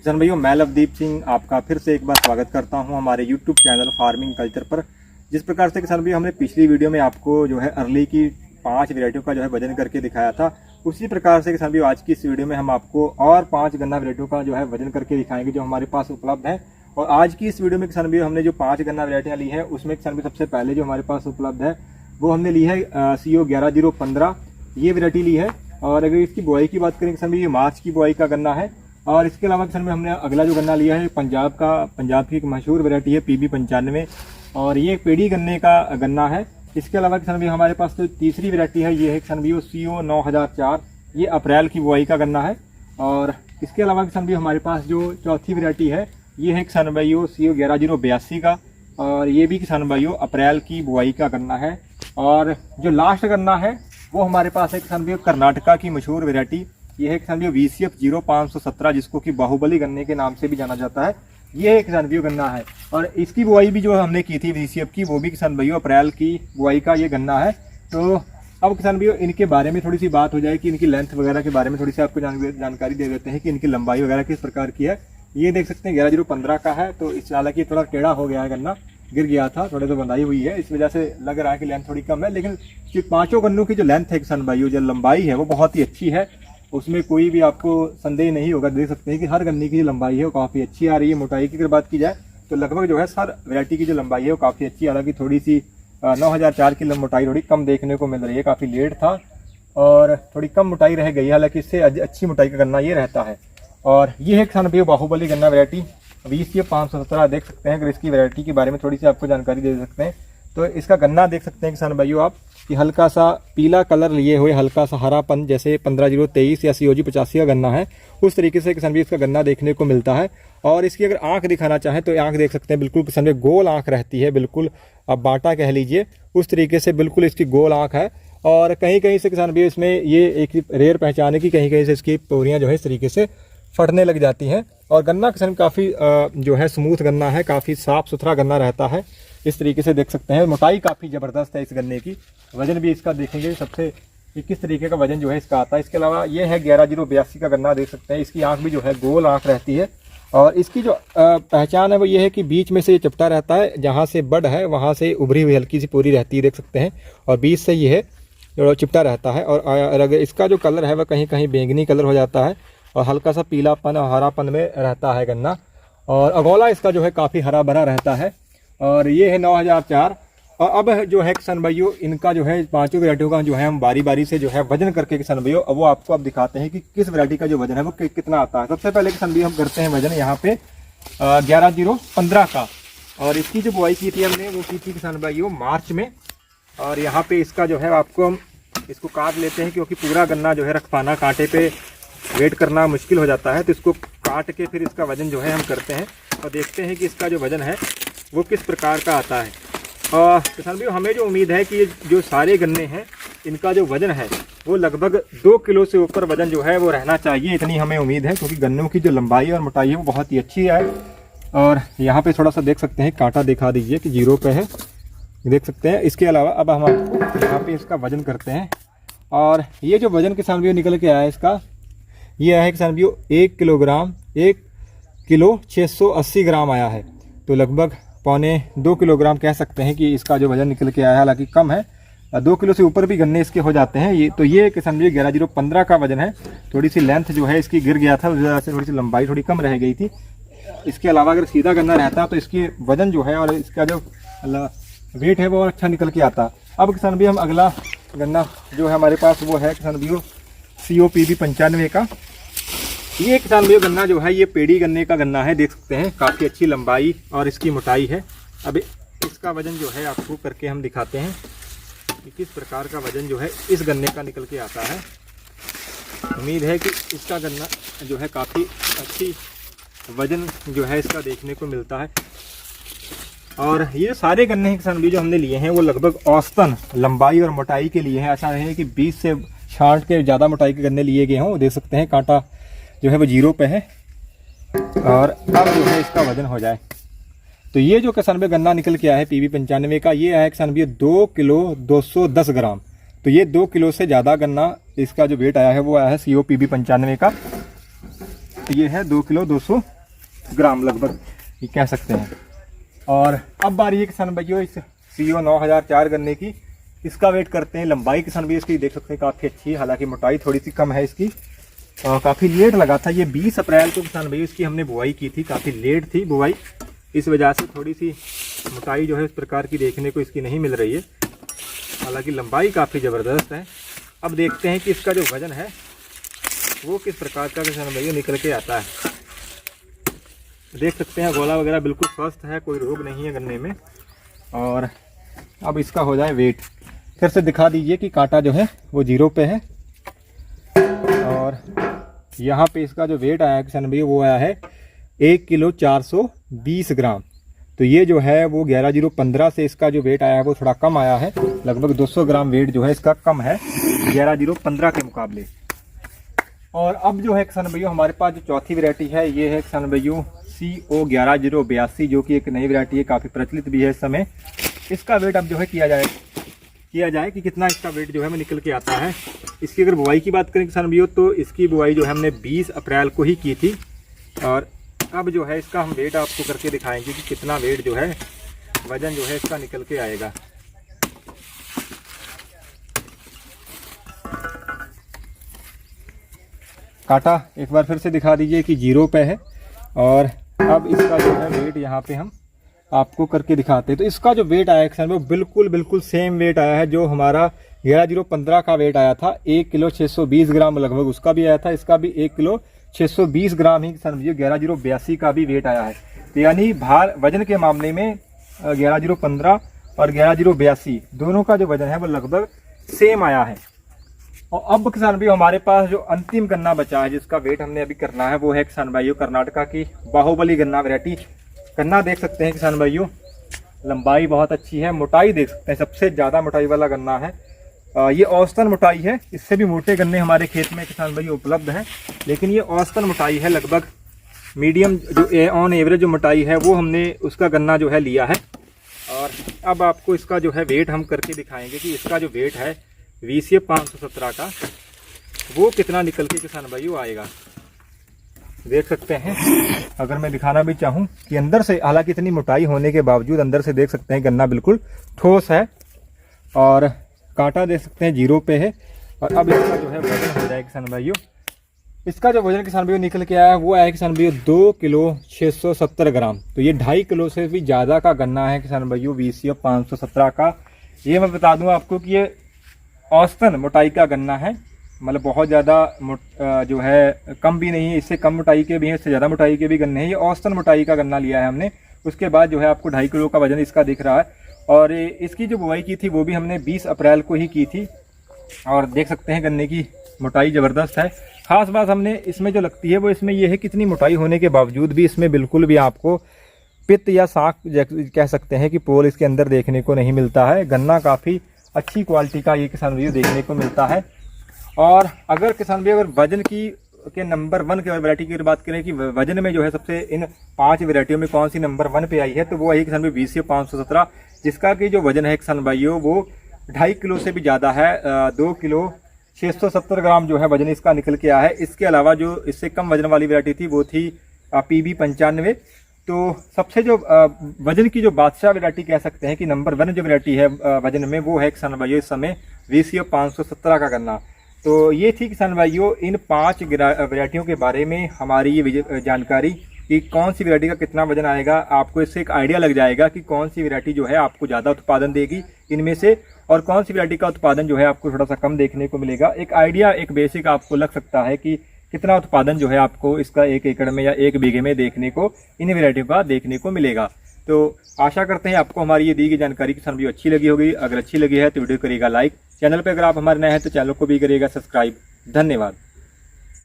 किसान भाइयों, मैं लवदीप सिंह आपका फिर से एक बार स्वागत करता हूं हमारे YouTube चैनल फार्मिंग कल्चर पर। जिस प्रकार से किसान भाइयों हमने पिछली वीडियो में आपको जो है अर्ली की 5 वैरायटियों का जो है वजन करके दिखाया था, उसी प्रकार से किसान भाइयों आज की इस वीडियो में हम आपको और 5 गन्ना वैरायटियों का जो है वजन करके दिखाएंगे जो हमारे पास उपलब्ध है। और आज की इस वीडियो में किसान भाइयों हमने जो 5 गन्ना वैरायटियाँ ली है उसमें किसान भाई सबसे पहले जो हमारे पास उपलब्ध है वो हमने ली है CO 11015, ये वैरायटी ली है। और अगर इसकी बुआई की बात करें किसान भाई, ये मार्च की बुआई का गन्ना है। और इसके अलावा किसान में हमने अगला जो गन्ना लिया है पंजाब की एक मशहूर वैरायटी है PB 95, और ये पेड़ी गन्ने का गन्ना है। इसके अलावा किसान भाई हमारे पास तो तीसरी वैरायटी है, ये है किसान भाई CO 9004, ये अप्रैल की बुआई का गन्ना है। और इसके अलावा किसान भाई हमारे पास जो चौथी वैरायटी है ये है किसान भाई CO 11082 का, और ये भी किसान भाइयों अप्रैल की बुआई का गन्ना है। और जो लास्ट गन्ना है वो हमारे पास है किसान भाइयों कर्नाटका की मशहूर वैरायटी, ये है किसान भाइयों VCF 0517, जिसको कि बाहुबली गन्ने के नाम से भी जाना जाता है। ये एक किसान भाइयों गन्ना है, और इसकी बुआई भी जो हमने की थी VCF की, वो भी किसान भाइयों अप्रैल की बुआई का ये गन्ना है। तो अब किसान भाइयों इनके बारे में थोड़ी सी बात हो जाए कि इनकी लेंथ वगैरह के बारे में थोड़ी सी आपको जानकारी दे देते हैं कि इनकी लंबाई वगैरह किस प्रकार की है। ये देख सकते हैं 11015 का है, तो इस हालांकि थोड़ा टेढ़ा हो गया है गन्ना, गिर गया था, थोड़े तो बंधाई हुई है, इस वजह से लग रहा है कि लेंथ थोड़ी कम है। लेकिन जो 5 गन्नों की जो लेंथ है किसान भाइयों, जो लंबाई है वो बहुत ही अच्छी है, उसमें कोई भी आपको संदेह नहीं होगा। देख सकते हैं कि हर गन्ने की जो लंबाई है वो काफ़ी अच्छी आ रही है। मोटाई की अगर बात की जाए तो लगभग जो है हर वैरायटी की जो लंबाई है वो काफ़ी अच्छी, हालांकि थोड़ी सी 9004 की मोटाई थोड़ी कम देखने को मिल रही है, काफ़ी लेट था और थोड़ी कम मोटाई रह गई है, हालांकि इससे अच्छी मोटाई का गन्ना ये रहता है। और ये है किसान भाइयों बाहुबली गन्ना वैरायटी VCF 517, देख सकते हैं। अगर इसकी वैरायटी के बारे में थोड़ी सी आपको जानकारी दे सकते हैं तो इसका गन्ना देख सकते हैं किसान भाइयों आप कि हल्का सा पीला कलर लिए हुए, हल्का सा हरापन, जैसे 15023 या COG 85 का गन्ना है उस तरीके से किसान भाई इसका गन्ना देखने को मिलता है। और इसकी अगर आंख दिखाना चाहें तो आंख देख सकते हैं, बिल्कुल किसान भाई गोल आंख रहती है, बिल्कुल आप बाटा कह लीजिए उस तरीके से बिल्कुल इसकी गोल आंख है। और कहीं कहीं से किसान भाई इसमें ये एक रेयर पहचान है कि कहीं कहीं से इसकी पोरियाँ जो है इस तरीके से फटने लग जाती हैं। और गन्ना किसान काफ़ी जो है स्मूथ गन्ना है, काफ़ी साफ़ सुथरा गन्ना रहता है, इस तरीके से देख सकते हैं। मोटाई काफ़ी ज़बरदस्त है इस गन्ने की, वजन भी इसका देखेंगे सबसे किस तरीके का वजन जो है इसका आता है। इसके अलावा ये है 11082 का गन्ना, देख सकते हैं। इसकी आँख भी जो है गोल आँख रहती है, और इसकी जो पहचान है वो ये है कि बीच में से ये चपटा रहता है, जहाँ से बड है वहाँ से उभरी हुई हल्की सी पूरी रहती है, देख सकते हैं। और बीच से ये है जो चिपटा रहता है, और अगर इसका जो कलर है वह कहीं कहीं बैंगनी कलर हो जाता है और हल्का सा पीलापन और हरापन में रहता है गन्ना। और अगोला इसका जो है काफ़ी हरा भरा रहता है। और ये है 9004। और अब जो है किसान भाइयों इनका जो है 5 वैरायटियों का जो है हम बारी बारी से जो है वजन करके किसान भाइयों अब वो आपको अब दिखाते हैं कि किस वैरायटी का जो वजन है वो कितना आता है। सबसे पहले किसान भाइयों हम करते हैं वजन यहाँ पे 11015 का, और इसकी जो बुआई की थी हमने वो की थी किसान भाइयों मार्च में। और यहाँ पे इसका जो है आपको हम इसको काट लेते हैं, क्योंकि पूरा गन्ना जो है रख पाना, कांटे पे वेट करना मुश्किल हो जाता है, तो इसको काट के फिर इसका वजन जो है हम करते हैं और देखते हैं कि इसका जो वजन है वो किस प्रकार का आता है। और किसान भाइयों हमें जो उम्मीद है कि ये जो सारे गन्ने हैं इनका जो वजन है वो लगभग 2 किलो से ऊपर वजन जो है वो रहना चाहिए, इतनी हमें उम्मीद है, क्योंकि गन्नों की जो लंबाई और मोटाई है वो बहुत ही अच्छी है। और यहाँ पे थोड़ा सा देख सकते हैं, कांटा दिखा दीजिए कि 0 पे है, देख सकते हैं। इसके अलावा अब हम आपको यहाँ पे इसका वजन करते हैं, और ये जो वजन किसान भाइयों निकल के आया है इसका, ये है किसान भाइयों 1 किलोग्राम 1 किलो 680 ग्राम आया है, तो लगभग 1.25 किलोग्राम कह सकते हैं कि इसका जो वजन निकल के आया है। हालांकि कम है, 2 किलो से ऊपर भी गन्ने इसके हो जाते हैं। ये तो ये किसान भाइयों 11015 का वजन है। थोड़ी सी लेंथ जो है इसकी गिर गया था, उस वजह से थोड़ी सी लंबाई थोड़ी कम रह गई थी। इसके अलावा अगर सीधा गन्ना रहता तो इसकी वजन जो है और इसका जो वेट है वो अच्छा निकल के आता। अब किसान भाई हम अगला गन्ना जो है हमारे पास वो है किसान भाइयों CO PB 95 का। ये किसान भाइयों गन्ना जो है ये पेड़ी गन्ने का गन्ना है, देख सकते हैं काफ़ी अच्छी लंबाई और इसकी मोटाई है। अब इसका वजन जो है आपको करके हम दिखाते हैं कि किस प्रकार का वजन जो है इस गन्ने का निकल के आता है। उम्मीद है कि इसका गन्ना जो है काफ़ी अच्छी वजन जो है इसका देखने को मिलता है। और ये सारे गन्ने हैं किसान भाई जो हमने लिए हैं वो लगभग औसतन लंबाई और मोटाई के लिए हैं। ऐसा नहीं है कि 20 से 60 के ज़्यादा मोटाई के गन्ने लिए गए हों। देख सकते हैं कांटा जो है वो 0 पे है। और अब जो है इसका वजन हो जाए तो ये जो किसान भाई गन्ना निकल के आया है PB 95 का, ये है किसान भाई 2 किलो 210 ग्राम। तो ये 2 किलो से ज़्यादा गन्ना इसका जो वेट आया है वो आया है CO PB 95 का। ये है 2 किलो 200 ग्राम लगभग ये कह सकते हैं। और अब बारी है किसान भाइयों इस CO 9004 गन्ने की। इसका वेट करते हैं। लंबाई किसान भाई इसकी देख सकते हैं काफ़ी अच्छी है, हालांकि मोटाई थोड़ी सी कम है इसकी। काफ़ी लेट लगा था ये 20 अप्रैल को किसान भाई इसकी हमने बुआई की थी, काफ़ी लेट थी बुआई, इस वजह से थोड़ी सी मोटाई जो है इस प्रकार की देखने को इसकी नहीं मिल रही है। हालांकि लंबाई काफ़ी ज़बरदस्त है। अब देखते हैं कि इसका जो वज़न है वो किस प्रकार का किसान भाई निकल के आता है। देख सकते हैं गोला वगैरह बिल्कुल स्वस्थ है, कोई रोग नहीं है गन्ने में। और अब इसका हो जाए वेट, फिर से दिखा दीजिए कि कांटा जो है वो 0 पे है। और यहाँ पे इसका जो वेट आया है किसान भाई वो आया है 1 किलो 420 ग्राम। तो ये जो है वो 11015 से इसका जो वेट आया है वो थोड़ा कम आया है, लगभग 200 ग्राम वेट जो है इसका कम है 11015 के मुकाबले। और अब जो है किसान भाइयों हमारे पास जो चौथी वैरायटी है ये है किसान भाइयों CO 11082, जो कि एक नई वैरायटी है, काफ़ी प्रचलित भी है इस समय। इसका वेट अब जो है किया जाए कि कितना इसका वेट जो है वो निकल के आता है। इसकी अगर बुआई की बात करें किसान भाइयों तो इसकी बुआई जो है हमने 20 अप्रैल को ही की थी। और अब जो है इसका हम वेट आपको करके दिखाएंगे कि कितना वेट जो है वजन जो है इसका निकल के आएगा। कांटा एक बार फिर से दिखा दीजिए कि 0 पे है। और अब इसका जो है वेट यहाँ पे हम आपको करके दिखाते हैं। तो इसका जो वेट आया है वो बिल्कुल सेम वेट आया है जो हमारा 11015 का वेट आया था। 1 किलो 620 ग्राम लगभग उसका भी आया था, इसका भी 1 किलो 620 ग्राम ही समझिए 11082 का भी वेट आया है। तो यानी भार वजन के मामले में 11015 और 11082 दोनों का जो वजन है वो लगभग सेम आया है। और अब किसान भाई हमारे पास जो अंतिम गन्ना बचा है जिसका वेट हमने अभी करना है वो है किसान भाइयों कर्नाटका की बाहुबली गन्ना वैरायटी। गन्ना देख सकते हैं किसान भाइयों, लंबाई बहुत अच्छी है, मोटाई देख सकते हैं सबसे ज़्यादा मोटाई वाला गन्ना है। ये औसतन मोटाई है, इससे भी मोटे गन्ने हमारे खेत में किसान भाई उपलब्ध हैं, लेकिन ये औसतन मोटाई है, लगभग मीडियम जो ऑन एवरेज जो मोटाई है वो हमने उसका गन्ना जो है लिया है। और अब आपको इसका जो है वेट हम करके दिखाएंगे कि इसका जो वेट है VCF 517 का वो कितना निकल के किसान भाइयों आएगा। देख सकते हैं, अगर मैं दिखाना भी चाहूँ कि अंदर से, हालांकि इतनी मोटाई होने के बावजूद अंदर से देख सकते हैं गन्ना बिल्कुल ठोस है। और कांटा देख सकते हैं 0 पे है। और अब इसका जो है वजन हो जाए किसान भाइयों, इसका जो वजन किसान भाइयों निकल के आया है वो आया किसान भाइयों 2 किलो 670 ग्राम। तो ये 2.5 किलो से भी ज़्यादा का गन्ना है किसान भाइयों VCF 517 का। ये मैं बता दूँ आपको कि ये औसतन मोटाई का गन्ना है, मतलब बहुत ज़्यादा जो है कम भी नहीं है, इससे कम मोटाई के भी हैं, इससे ज़्यादा मोटाई के भी गन्ने हैं। ये औसतन मोटाई का गन्ना लिया है हमने। उसके बाद जो है आपको 2.5 किलो का वजन इसका दिख रहा है। और इसकी जो बुआई की थी वो भी हमने 20 अप्रैल को ही की थी। और देख सकते हैं गन्ने की मोटाई ज़बरदस्त है। ख़ास बात हमने इसमें जो लगती है वो इसमें ये है कि इतनी मोटाई होने के बावजूद भी इसमें बिल्कुल भी आपको पित्त या साख कह सकते हैं कि पोल इसके अंदर देखने को नहीं मिलता है। गन्ना काफ़ी अच्छी क्वालिटी का ये किसान भाइयों देखने को मिलता है। और अगर किसान भाई अगर वजन के नंबर 1 के वैरायटी की बात करें कि वजन में जो है सबसे इन 5 वैरायटियों में कौन सी नंबर 1 पे आई है, तो वो आई किसान भाई VCF 517, जिसका कि जो वजन है किसान भाइयों वो 2.5 किलो से भी ज़्यादा है। 2 किलो 670 ग्राम जो है वजन इसका निकल के आया है। इसके अलावा जो इससे कम वजन वाली वैरायटी थी वो थी PB 95। तो सबसे जो वजन की जो बादशाह वैरायटी कह सकते हैं कि नंबर 1 जो वैरायटी है वजन में वो है किसान भाइयों इस समय VCF 517 का गन्ना। तो ये थी किसान भाइयों इन 5 वैरायटियों के बारे में हमारी ये जानकारी कि कौन सी वैरायटी का कितना वजन आएगा। आपको इससे एक आइडिया लग जाएगा कि कौन सी वैरायटी जो है आपको ज़्यादा उत्पादन देगी इनमें से, और कौन सी वैरायटी का उत्पादन जो है आपको थोड़ा सा कम देखने को मिलेगा। एक आइडिया, एक बेसिक आपको लग सकता है कि कितना उत्पादन जो है आपको इसका 1 एकड़ में या 1 बीघे में देखने को इन वैरायटियों का देखने को मिलेगा। तो आशा करते हैं आपको हमारी ये दी गई जानकारी किसान भाइयों अच्छी लगी होगी। अगर अच्छी लगी है तो वीडियो करिएगा लाइक, चैनल पर अगर आप हमारे नए हैं तो चैनल को भी करिएगा सब्सक्राइब। धन्यवाद।